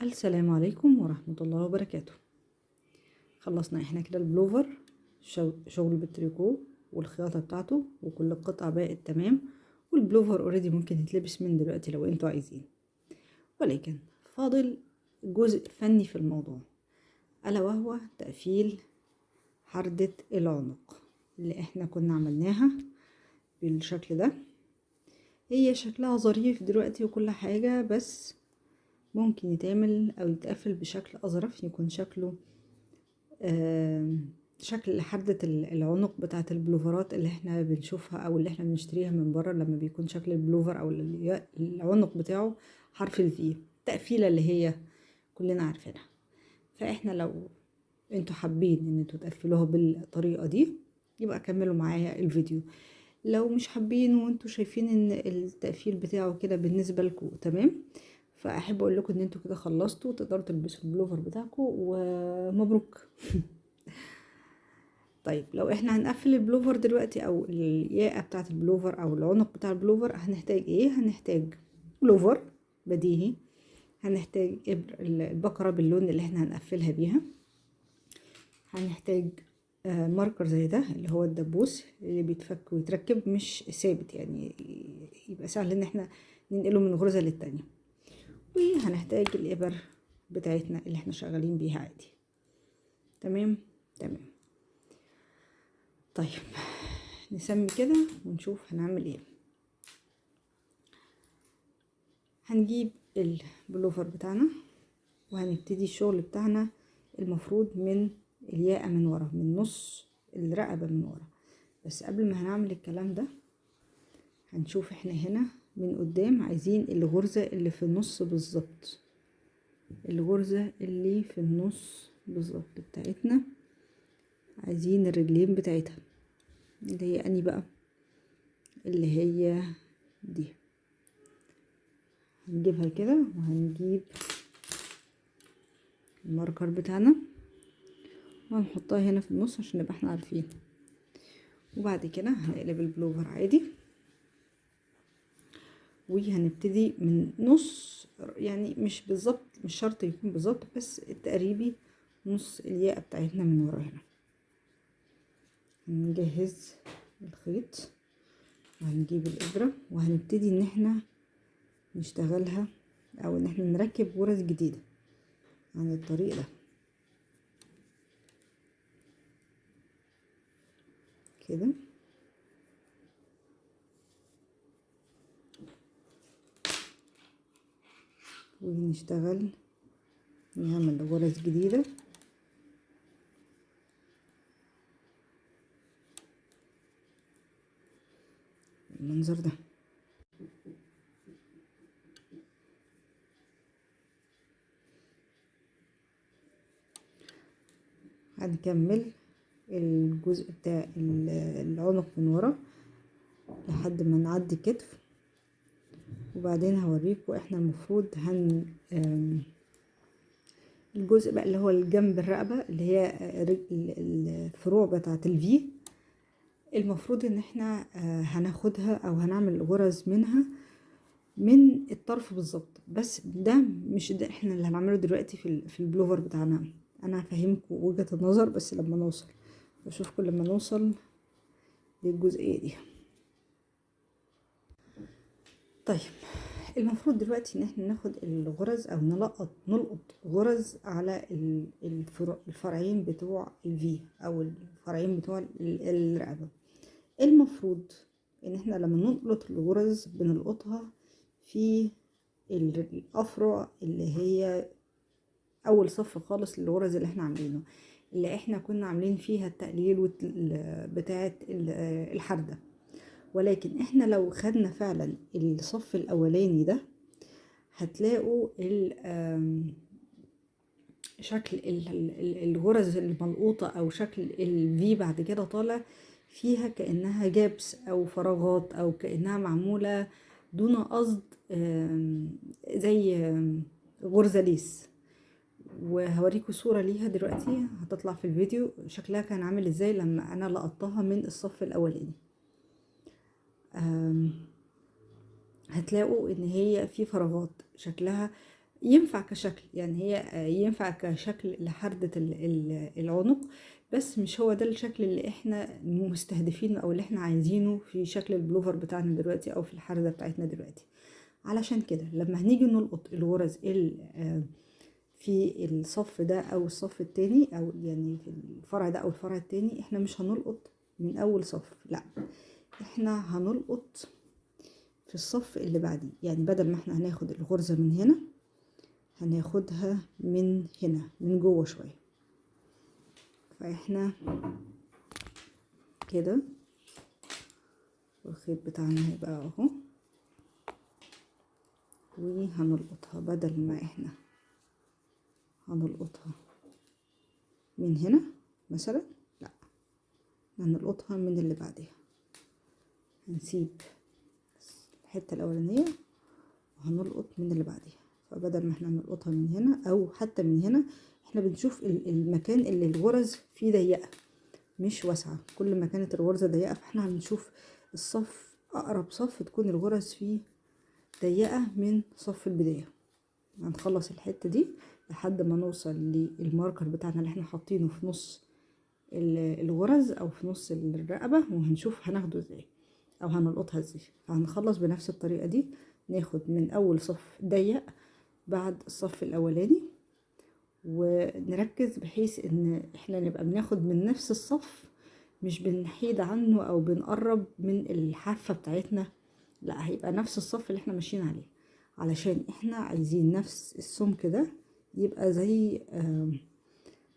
السلام عليكم ورحمة الله وبركاته. خلصنا احنا كده البلوفر، شغل بالتريكو والخياطة بتاعته وكل القطع بقت تمام، والبلوفر اوريدي ممكن يتلبس من دلوقتي لو انتوا عايزين. ولكن فاضل جزء فني في الموضوع، ألا وهو تقفيل حردة العنق اللي احنا كنا عملناها بالشكل ده. هي شكلها ظريف دلوقتي وكل حاجة، بس ممكن يتعمل او يتقفل بشكل اظرف، يكون شكله شكل حردة العنق بتاعة البلوفرات اللي احنا بنشوفها او اللي احنا بنشتريها من بره، لما بيكون شكل البلوفر او العنق بتاعه حرف الفي، التقفيلة اللي هي كلنا عارفينها. فاحنا لو انتوا حابين ان انتوا تقفلوها بالطريقة دي يبقى كملوا معايا الفيديو. لو مش حابين وانتوا شايفين ان التقفيل بتاعه كده بالنسبة لكم تمام، فاحب اقول لكم ان انتوا كده خلصتوا، تقدروا تلبسوا البلوفر بتاعكم ومبروك. طيب لو احنا هنقفل البلوفر دلوقتي او الياقة بتاعة البلوفر او العنق بتاع البلوفر، هنحتاج ايه؟ هنحتاج بلوفر بديهي، هنحتاج البقرة باللون اللي احنا هنقفلها بيها، هنحتاج ماركر زي ده اللي هو الدبوس اللي بيتفك ويتركب مش ثابت، يعني يبقى سهل ان احنا ننقله من غرزة للتانية، وهنحتاج الإبر بتاعتنا اللي احنا شغالين بيها عادي. تمام. طيب نسمي كده ونشوف هنعمل ايه. هنجيب البلوفر بتاعنا وهنبتدي الشغل بتاعنا المفروض من الياقة من ورا، من نص الرقبة من ورا. بس قبل ما هنعمل الكلام ده هنشوف احنا هنا من قدام عايزين الغرزة اللي في النص بالظبط، الغرزة اللي في النص بالظبط بتاعتنا، عايزين الرجلين بتاعتها اللي هي اني بقى، اللي هي دي. هنجيبها كده وهنجيب الماركر بتاعنا وهنحطها هنا في النص عشان نبقى احنا عارفين. وبعد كده هنقلب البلوفر عادي وهنبتدي من نص، يعني مش بالظبط، مش شرط يكون بالظبط، بس التقريبي نص الياقة بتاعتنا من ورا هنا. هنجهز الخيط وهنجيب الإبرة وهنبتدي ان احنا نشتغلها او ان احنا نركب غرز جديدة عن الطريق ده كده. ونشتغل نعمل غرز جديدة بالمنظر ده. هنكمل الجزء بتاع العنق من ورا لحد ما نعدي كتف، وبعدين هوريكم احنا المفروض الجزء بقى اللي هو الجنب الرقبة اللي هي الفروع بتاعة الفي، المفروض ان احنا هناخدها او هنعمل غرز منها من الطرف بالظبط. بس ده مش ده احنا اللي هنعمله دلوقتي في البلوفر بتاعنا، انا هفهمكم وجهة النظر بس لما نوصل، بشوفكم لما نوصل للجزئية دي. طيب المفروض دلوقتي ان احنا ناخد الغرز او نلقط غرز على الفرعين بتوع الفي او الفرعين بتوع الرقبة. المفروض ان احنا لما نلقط الغرز بنلقطها في الافرع اللي هي اول صف خالص للغرز اللي احنا عاملينه، اللي احنا كنا عاملين فيها التقليل بتاعة الحردة. ولكن احنا لو خدنا فعلا الصف الاولاني ده هتلاقوا شكل الغرز الملقوطة او شكل الفي بعد كده طالع فيها كأنها جابس او فراغات او كأنها معمولة دون قصد، زي غرزة ليس. وهوريكم صورة ليها دلوقتي هتطلع في الفيديو شكلها كان عامل ازاي لما انا لقطتها من الصف الاولاني. هتلاقوا ان هي في فراغات شكلها ينفع كشكل، يعني هي ينفع كشكل لحردة العنق، بس مش هو ده الشكل اللي احنا مستهدفينه او اللي احنا عايزينه في شكل البلوفر بتاعنا دلوقتي او في الحردة بتاعتنا دلوقتي. علشان كده لما هنيجي نلقط الغرز في الصف ده او الصف التاني، او يعني في الفرع ده او الفرع التاني، احنا مش هنلقط من اول صف، لا احنا هنلقط في الصف اللي بعديه. يعني بدل ما احنا هناخد الغرزة من هنا، هناخدها من هنا من جوه شوية. فاحنا كده الخيط بتاعنا هيبقى اهو، وهنلقطها بدل ما احنا هنلقطها من هنا مثلا، لا هنلقطها من اللي بعدها. هنسيب الحتة الأولانية وهنلقط من اللي بعدها. فبدل ما احنا نلقطها من هنا او حتى من هنا، احنا بنشوف المكان اللي الغرز فيه ضيقة مش واسعة. كل ما كانت الغرزة ضيقة فاحنا هنشوف الصف، اقرب صف تكون الغرز فيه ضيقة من صف البداية. هنخلص الحتة دي لحد ما نوصل للماركر بتاعنا اللي احنا حاطينه في نص الغرز او في نص الرقبة، وهنشوف هناخده ازاي او هنلقطها ازاي. فهنخلص بنفس الطريقة دي، ناخد من اول صف ضيق بعد الصف الاولاني، ونركز بحيث ان احنا نبقى بناخد من نفس الصف، مش بنحيد عنه او بنقرب من الحافة بتاعتنا، لا هيبقى نفس الصف اللي احنا ماشيين عليه، علشان احنا عايزين نفس السمك ده يبقى زي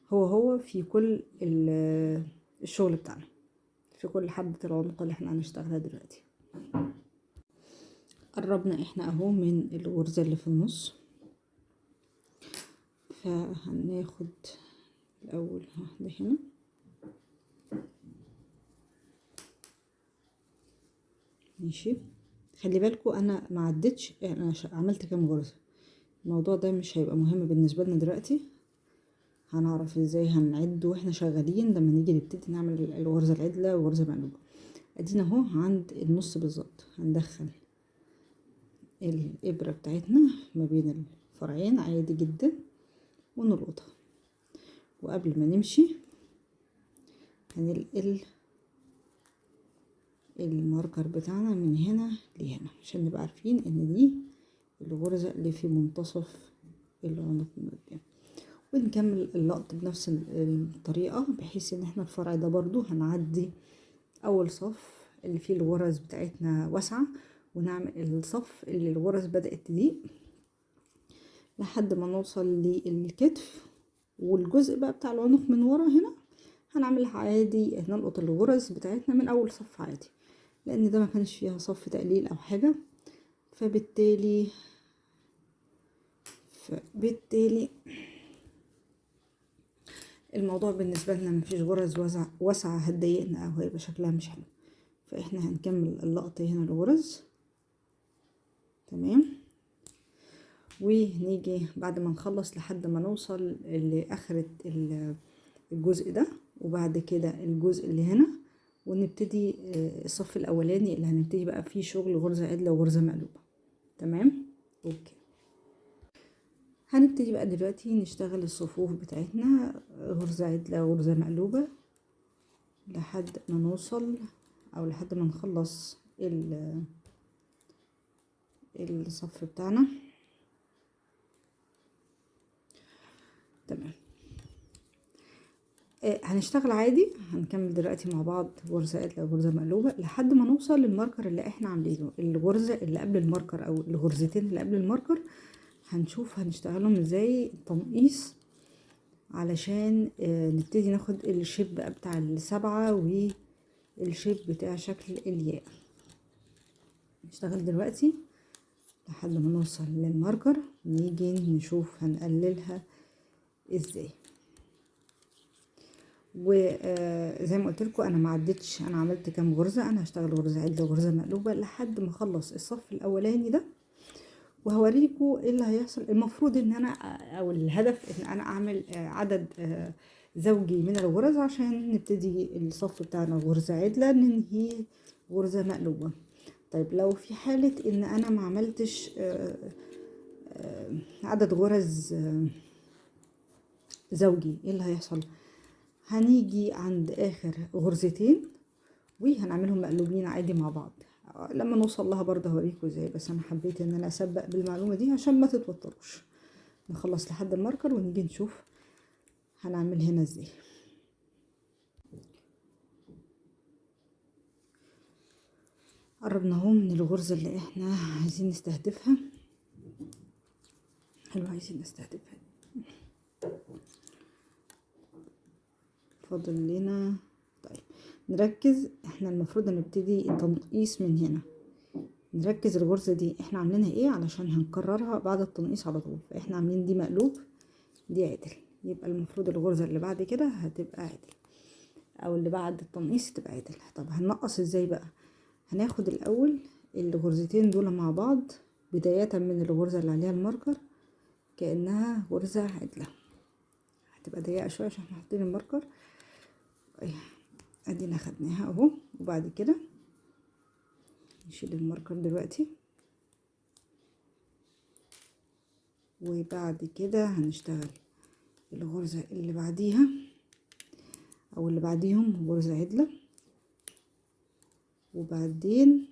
هو في كل الشغل بتاعنا، في كل حبة العنق اللي احنا هنشتغلها دلوقتي. قربنا احنا اهو من الغرزة اللي في النص، فهناخد الاول واحدة هنا، ماشي. خلي بالكوا انا ما عدتش انا عملت كام غرزة، الموضوع ده مش هيبقى مهم بالنسبة لنا دلوقتي، هنعرف ازاي هنعد واحنا شغالين لما نيجي نبتدي نعمل الغرزة العدلة وغرزة مقلوبة. ادينا اهو عند النص بالظبط، هندخل الابرة بتاعتنا ما بين الفرعين عادي جدا ونلقطها، وقبل ما نمشي هننقل الماركر بتاعنا من هنا لهنا عشان نبقى عارفين ان دي الغرزة اللي في منتصف العنق من قدام، ونكمل اللقط بنفس الطريقة، بحيث ان احنا الفرع ده برضو هنعدي اول صف اللي فيه الغرز بتاعتنا واسعة، ونعمل الصف اللي الغرز بدأت تضيق لحد ما نوصل للكتف، والجزء بقى بتاع العنق من ورا هنا هنعملها عادي، نلقط الغرز بتاعتنا من اول صف عادي، لان ده ما كانش فيها صف تقليل او حاجة. فبالتالي الموضوع بالنسبة لنا مفيش غرز واسعة هتضايقنا او هيبقى شكلها مش حلو. فاحنا هنكمل اللقط هنا الغرز، تمام. ونيجي بعد ما نخلص لحد ما نوصل لاخرة الجزء ده، وبعد كده الجزء اللي هنا، ونبتدي الصف الاولاني اللي هنبتدي بقى فيه شغل غرزة عدلة وغرزة مقلوبة، تمام. اوكي، هنبتدي بقى دلوقتي نشتغل الصفوف بتاعتنا غرزة عدلة وغرزة مقلوبة لحد ما نوصل او لحد ما نخلص الصف بتاعنا، تمام. هنشتغل عادي، هنكمل دلوقتي مع بعض غرزة عدلة وغرزة مقلوبة لحد ما نوصل للماركر اللي احنا عاملينه، الغرزة اللي قبل الماركر او الغرزتين اللي قبل الماركر هنشوف هنشتغلهم ازاي تنقيص، علشان نبتدي ناخد الشيب بقى بتاع السبعة والشيب بتاع شكل الياء. نشتغل دلوقتي لحد ما نوصل للماركر، نيجي نشوف هنقللها ازاي. وزي ما قلت لكم انا ما عدتش انا عملت كام غرزه، انا هشتغل غرزه عدله وغرزه مقلوبه لحد ما اخلص الصف الاولاني ده، وهوريكم ايه اللي هيحصل. المفروض ان انا او الهدف ان انا اعمل عدد زوجي من الغرز عشان نبتدي الصف بتاعنا غرزه عدله ننهي غرزه مقلوبه. طيب لو في حاله ان انا ما عملتش عدد غرز زوجي، ايه اللي هيحصل؟ هنيجي عند اخر غرزتين وهنعملهم مقلوبين عادي مع بعض. لما نوصل لها برضه هوريكم ازاي، بس انا حبيت ان انا اسبق بالمعلومه دي عشان ما تتوتروش. نخلص لحد الماركر ونيجي نشوف هنعمل هنا ازاي. قربنا اهو من الغرزه اللي احنا عايزين نستهدفها. حلو، عايزين نستهدفها. فاضل لنا. طيب نركز، احنا المفروض نبتدي التنقيص من هنا. نركز الغرزة دي احنا عاملينها ايه علشان هنكررها بعد التنقيص على طول. فاحنا عاملين دي مقلوب، دي عدل، يبقى المفروض الغرزة اللي بعد كده هتبقى عدل، او اللي بعد التنقيص تبقى عدل. طب هننقص ازاي بقى؟ هناخد الاول الغرزتين دول مع بعض بداية من الغرزة اللي عليها الماركر كأنها غرزة عدلة. هتبقى ضيقة شوية عشان احنا حاطين الماركر. ادينا خدناها اهو. وبعد كده نشيل الماركر دلوقتي، وبعد كده هنشتغل الغرزة اللي بعديها او اللي بعديهم غرزة عدلة، وبعدين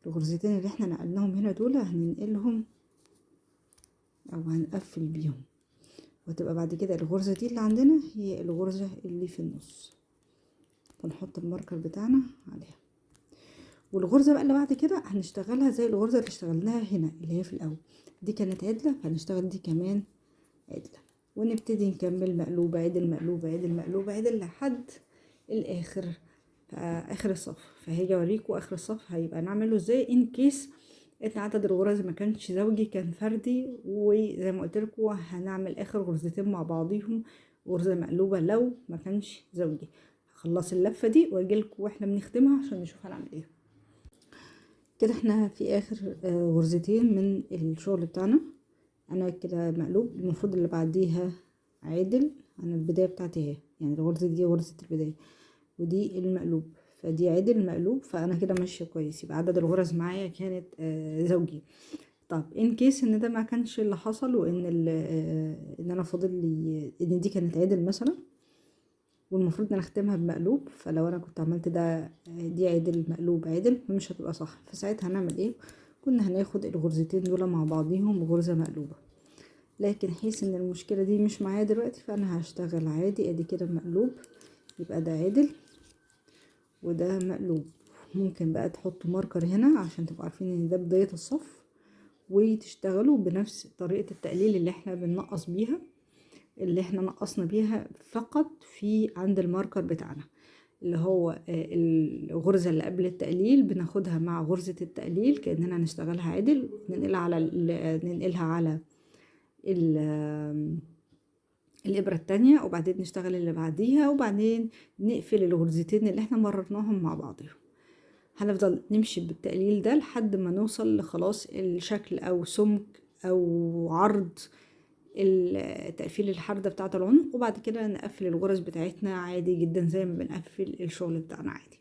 الغرزتين اللي احنا نقلناهم هنا دول هننقلهم او هنقفل بيهم، وتبقى بعد كده الغرزة دي اللي عندنا هي الغرزة اللي في النص. فنحط الماركر بتاعنا عليها، والغرزة بقى اللي بعد كده هنشتغلها زي الغرزة اللي اشتغلناها هنا اللي هي في الاول. دي كانت عدلة، فهنشتغل دي كمان عدلة، ونبتدي نكمل مقلوبة عدل مقلوبة عدل مقلوبة عدل لحد الاخر، اخر الصف. فهاجي اوريكم اخر الصف هيبقى نعمله ازاي ان كيس ان عدد الغرز ما كانش زوجي، كان فردي. وزي ما قلت لكم هنعمل اخر غرزتين مع بعضيهم غرزة مقلوبة لو ما كانش زوجي. هخلص اللفة دي واجي لكم واحنا بنختمها عشان نشوف هنعمل ايه. كده احنا في اخر غرزتين من الشغل بتاعنا. انا كده مقلوب، المفروض اللي بعديها عادل. انا البدايه بتاعتي اهي، يعني الغرزه دي غرزه البدايه ودي المقلوب، فدي عادل مقلوب، فانا كده ماشيه كويس. يبقى عدد الغرز معايا كانت زوجي. طب ان كيس ان ده ما كانش اللي حصل، وان ان انا فاضل لي ان دي كانت عادل مثلا والمفروض ان انا اختمها بمقلوب، فلو انا كنت عملت ده دي عدل مقلوب عدل مش هتبقى صح. فساعتها هنعمل ايه؟ كنا هناخد الغرزتين دول مع بعضيهم غرزة مقلوبة. لكن حيث ان المشكلة دي مش معايا دلوقتي فانا هشتغل عادي. ادي كده مقلوب، يبقى ده عدل وده مقلوب. ممكن بقى تحطوا ماركر هنا عشان تبقوا عارفين ان ده بداية الصف، وتشتغلوا بنفس طريقة التقليل اللي احنا بننقص بيها، اللي احنا نقصنا بيها فقط في عند الماركر بتاعنا اللي هو الغرزة اللي قبل التقليل بناخدها مع غرزة التقليل كأننا نشتغلها عدل، ننقلها على الإبرة التانية، وبعدين نشتغل اللي بعديها، وبعدين نقفل الغرزتين اللي احنا مررناهم مع بعضهم. هنفضل نمشي بالتقليل ده لحد ما نوصل لخلاص الشكل او سمك او عرض التقفيل الحردة بتاعة العنق، وبعد كده نقفل الغرز بتاعتنا عادي جدا زي ما بنقفل الشغل بتاعنا عادي.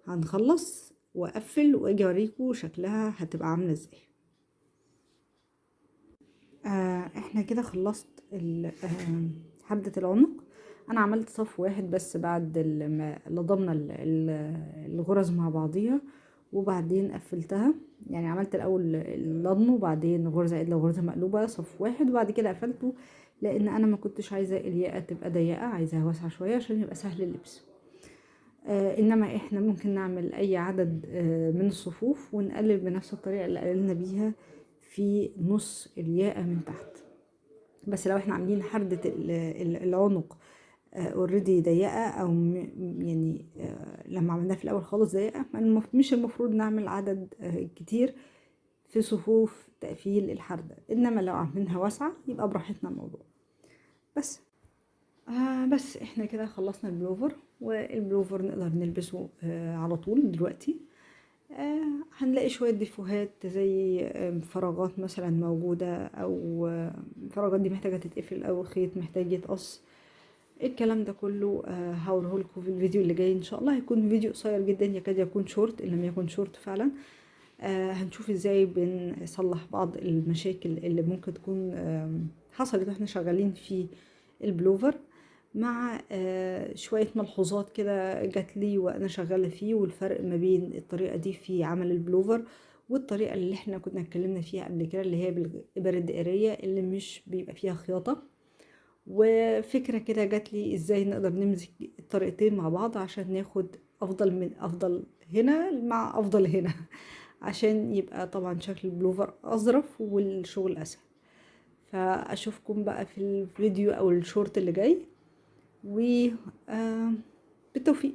هنخلص واقفل واجي اوريكم شكلها هتبقى عاملة ازاي. احنا كده خلصت حردة العنق. انا عملت صف واحد بس بعد ما لضمنا الغرز مع بعضيها، وبعدين قفلتها. يعني عملت الاول اللضم وبعدين غرزة عدلة وغرزة مقلوبة صف واحد، وبعد كده قفلته لان انا ما كنتش عايزة الياقة تبقى ضيقة، عايزاها واسعة شوية عشان يبقى سهل اللبس. انما احنا ممكن نعمل اي عدد من الصفوف ونقلل بنفس الطريقة اللي قللنا بيها في نص الياقة من تحت. بس لو احنا عاملين حردة العنق اوريدي ضيقة او يعني لما عملناها في الاول خالص ضيقة، مش المفروض نعمل عدد كتير في صفوف تقفيل الحردة، انما لو عاملينها واسعة يبقى براحتنا الموضوع. بس احنا كده خلصنا البلوفر، والبلوفر نقدر نلبسه على طول دلوقتي. هنلاقي شوية ديفوهات زي فراغات مثلا موجودة، او فراغات دي محتاجة تتقفل، او خيط محتاج يتقص. الكلام ده كله هوريه لكم في الفيديو اللي جاي ان شاء الله. هيكون فيديو قصير جدا، يكاد يكون شورت ان لم يكن شورت فعلا. هنشوف ازاي بنصلح بعض المشاكل اللي ممكن تكون حصلت واحنا شغالين في البلوفر، مع شوية ملحوظات كده جات لي وانا شغالة فيه، والفرق ما بين الطريقة دي في عمل البلوفر والطريقة اللي احنا كنا اتكلمنا فيها قبل كده، اللي هي بالإبر الدائرية اللي مش بيبقى فيها خياطة. وفكرة كده جات لي ازاي نقدر نمزج الطريقتين مع بعض عشان ناخد افضل من افضل هنا مع افضل هنا عشان يبقى طبعا شكل البلوفر اظرف والشغل اسهل. فاشوفكم بقى في الفيديو او الشورت اللي جاي، و بالتوفيق.